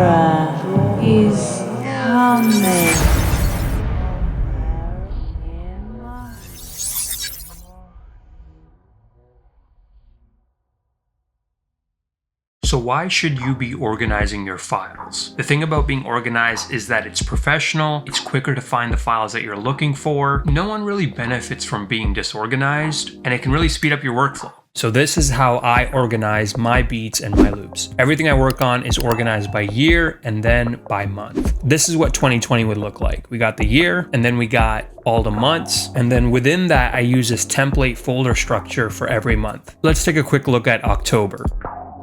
Pandora is coming. So why should you be organizing your files? The thing about being organized is that it's professional, it's quicker to find the files that you're looking for. No one really benefits from being disorganized, and it can really speed up your workflow. So this is how I organize my beats and my loops. Everything I work on is organized by year and then by month. This is what 2020 would look like. We got the year, and then we got all the months, and then within that I use this template folder structure for every month. Let's take a quick look at October.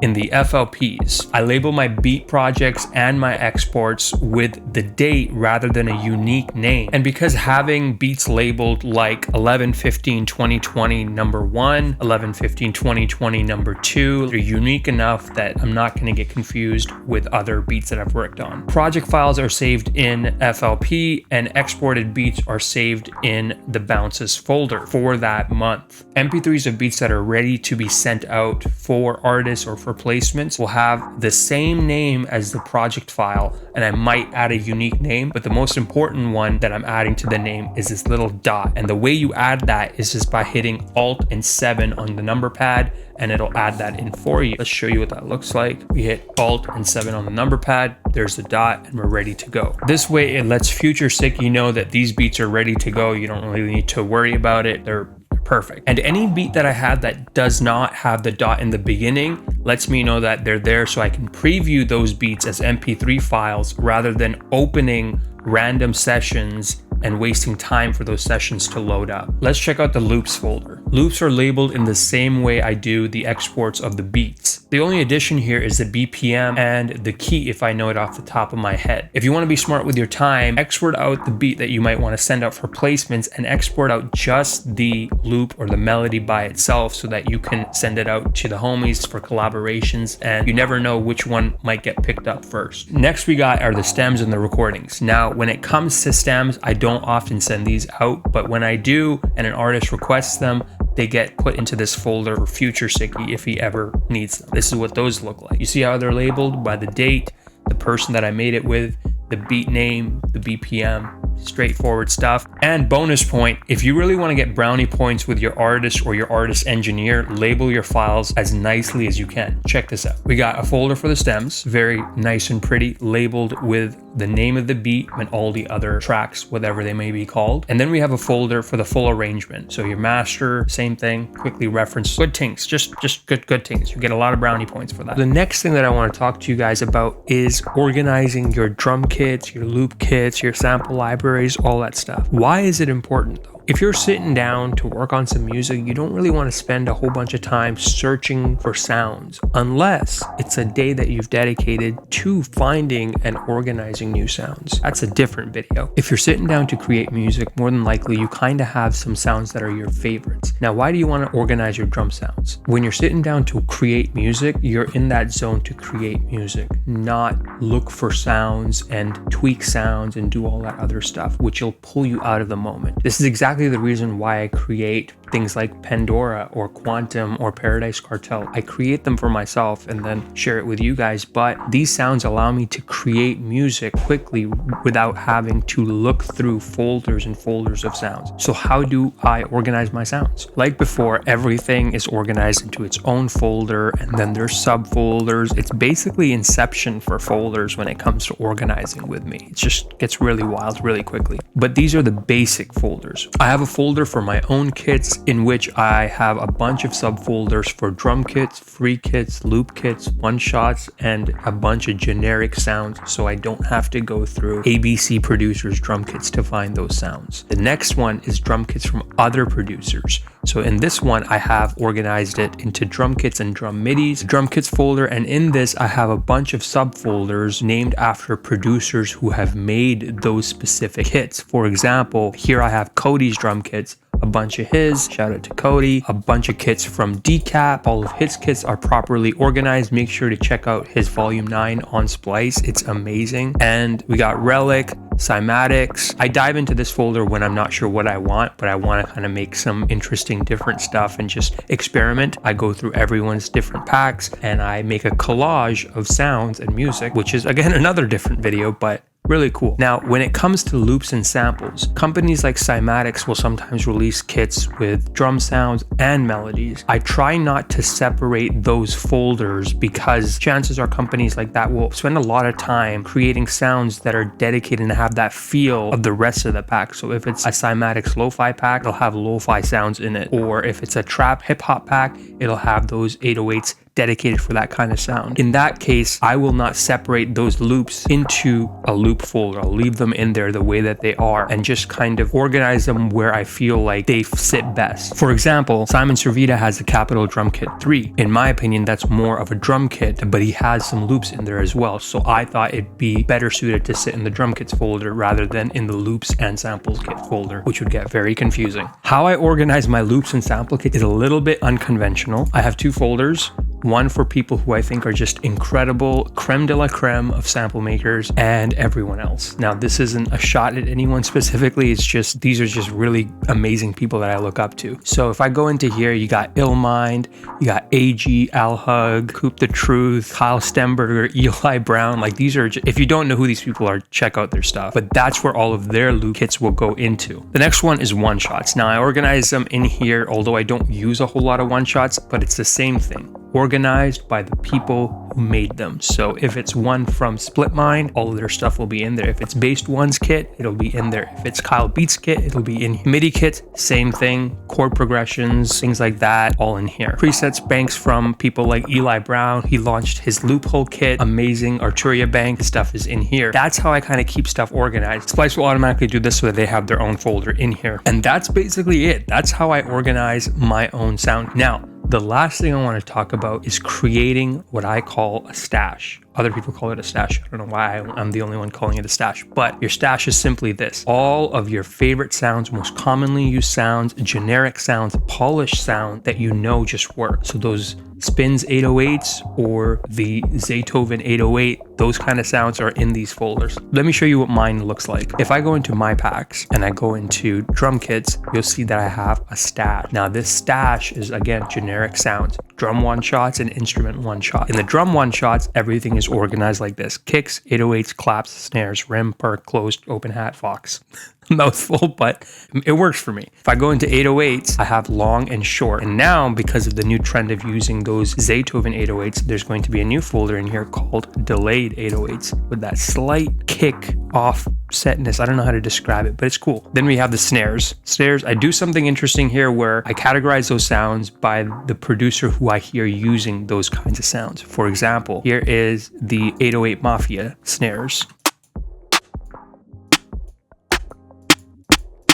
In the FLPs, I label my beat projects and my exports with the date rather than a unique name. And because having beats labeled like 11/15/2020 number 1, 11/15/2020 number 2, they're unique enough that I'm not going to get confused with other beats that I've worked on. Project files are saved in FLP, and exported beats are saved in the bounces folder for that month. MP3s of beats that are ready to be sent out for artists or for placements will have the same name as the project file, and I might add a unique name, but the most important one that I'm adding to the name is this little dot. And the way you add that is just by hitting Alt and 7 on the number pad, and it'll add that in for you. Let's show you what that looks like. We hit Alt and 7 on the number pad, there's the dot, and we're ready to go. This way it lets future SIKKY know that these beats are ready to go. You don't really need to worry about it. They're perfect. And any beat that I have that does not have the dot in the beginning lets me know that they're there, so I can preview those beats as MP3 files rather than opening random sessions and wasting time for those sessions to load up. Let's check out the loops folder. Loops are labeled in the same way I do the exports of the beats. The only addition here is the BPM and the key if I know it off the top of my head. If you want to be smart with your time, export out the beat that you might want to send out for placements and export out just the loop or the melody by itself so that you can send it out to the homies for collaborations, and you never know which one might get picked up first. Next we got are the stems and the recordings. Now when it comes to stems, I don't often send these out, but when I do and an artist requests them, they get put into this folder for future SIKKY if he ever needs them. This is what those look like. You see how they're labeled by the date, the person that I made it with, the beat name, the BPM, straightforward stuff. And bonus point, if you really want to get brownie points with your artist or your artist engineer, label your files as nicely as you can. Check this out. We got a folder for the stems, very nice and pretty, labeled with the name of the beat and all the other tracks, whatever they may be called. And then we have a folder for the full arrangement. So your master, same thing, quickly reference good things, just good things. You get a lot of brownie points for that. The next thing that I want to talk to you guys about is organizing your drum kits, your loop kits, your sample libraries, all that stuff. Why is it important though? If you're sitting down to work on some music, you don't really want to spend a whole bunch of time searching for sounds, unless it's a day that you've dedicated to finding and organizing new sounds. That's a different video. If you're sitting down to create music, more than likely you kind of have some sounds that are your favorites. Now, why do you want to organize your drum sounds? When you're sitting down to create music, you're in that zone to create music, not look for sounds and tweak sounds and do all that other stuff, which will pull you out of the moment. This is exactly the reason why I create things like Pandora or Quantum or Paradise Cartel. I create them for myself and then share it with you guys, but these sounds allow me to create music quickly without having to look through folders and folders of sounds. So how do I organize my sounds? Like before, everything is organized into its own folder, and then there's subfolders. It's basically Inception for folders when it comes to organizing with me. It just gets really wild really quickly. But these are the basic folders. I have a folder for my own kits in which I have a bunch of subfolders for drum kits, free kits, loop kits, one-shots, and a bunch of generic sounds, so I don't have to go through ABC producers' drum kits to find those sounds. The next one is drum kits from other producers. So in this one, I have organized it into drum kits and drum MIDIs, drum kits folder, and in this I have a bunch of subfolders named after producers who have made those specific kits. For example, here I have Cody's drum kits, a bunch of his. Shout out to Cody. A bunch of kits from Decap. All of his kits are properly organized. Make sure to check out his volume 9 on Splice. It's amazing. And we got Relic, cymatics. I dive into this folder when I'm not sure what I want, but I want to kind of make some interesting different stuff and just experiment. I go through everyone's different packs and I make a collage of sounds and music, which is again another different video, but really cool. Now, when it comes to loops and samples, companies like Cymatics will sometimes release kits with drum sounds and melodies. I try not to separate those folders because chances are companies like that will spend a lot of time creating sounds that are dedicated and have that feel of the rest of the pack. So if it's a Cymatics lo-fi pack, it'll have lo-fi sounds in it. Or if it's a trap hip hop pack, it'll have those 808s dedicated for that kind of sound. In that case, I will not separate those loops into a loop folder. I'll leave them in there the way that they are and just kind of organize them where I feel like they sit best. For example, Simon Servita has the Capital Drum Kit 3. In my opinion, that's more of a drum kit, but he has some loops in there as well. So I thought it'd be better suited to sit in the drum kits folder rather than in the loops and samples kit folder, which would get very confusing. How I organize my loops and sample kit is a little bit unconventional. I have two folders. One for people who I think are just incredible, creme de la creme of sample makers, and everyone else. Now, this isn't a shot at anyone specifically. It's just, these are just really amazing people that I look up to. So if I go into here, you got Illmind, you got AG, Al Hug, Coop the Truth, Kyle Stemberger, Eli Brown. Like these are, if you don't know who these people are, check out their stuff. But that's where all of their loop kits will go into. The next one is one shots. Now I organize them in here, although I don't use a whole lot of one shots, but it's the same thing. Organized by the people who made them. So if it's one from Splitmind, all of their stuff will be in there. If it's Based One's kit, it'll be in there. If it's Kyle Beats kit, it'll be in MIDI kit, same thing. Chord progressions, things like that, all in here. Presets banks from people like Eli Brown. He launched his Loophole kit, amazing. Arturia bank stuff is in here. That's how I kind of keep stuff organized. Splice will automatically do this so that they have their own folder in here. And that's basically it. That's how I organize my own sound. Now, the last thing I want to talk about is creating what I call a stash. Other people call it a stash. I don't know why I'm the only one calling it a stash, but your stash is simply this. All of your favorite sounds, most commonly used sounds, generic sounds, polished sound that you know just work. So those Spins 808s or the Zaytoven 808, those kind of sounds are in these folders. Let me show you what mine looks like. If I go into my packs and I go into drum kits, you'll see that I have a stash. Now this stash is again generic sounds, drum one shots and instrument one shot. In the drum one shots, everything is organized like this: kicks, 808s, claps, snares, rim, perk, closed, open hat, fox. Mouthful, but it works for me. If I go into 808s, I have long and short. And now, because of the new trend of using those Zaytoven 808s, there's going to be a new folder in here called delayed 808s with that slight kick offsetness. I don't know how to describe it, but it's cool. Then we have the snares. Snares, I do something interesting here where I categorize those sounds by the producer who I hear using those kinds of sounds. For example, here is the 808 Mafia snares.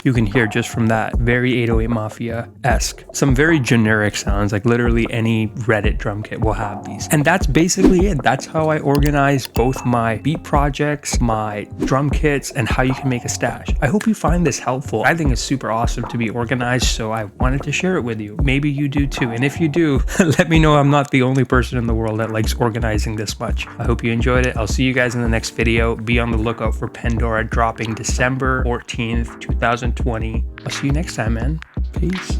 You can hear just from that, very 808 Mafia-esque. Some very generic sounds, like literally any Reddit drum kit will have these. And that's basically it. That's how I organize both my beat projects, my drum kits, and how you can make a stash. I hope you find this helpful. I think it's super awesome to be organized, so I wanted to share it with you. Maybe you do too. And if you do, let me know I'm not the only person in the world that likes organizing this much. I hope you enjoyed it. I'll see you guys in the next video. Be on the lookout for Pandora dropping December 14th, 2020. I'll see you next time, man. Peace.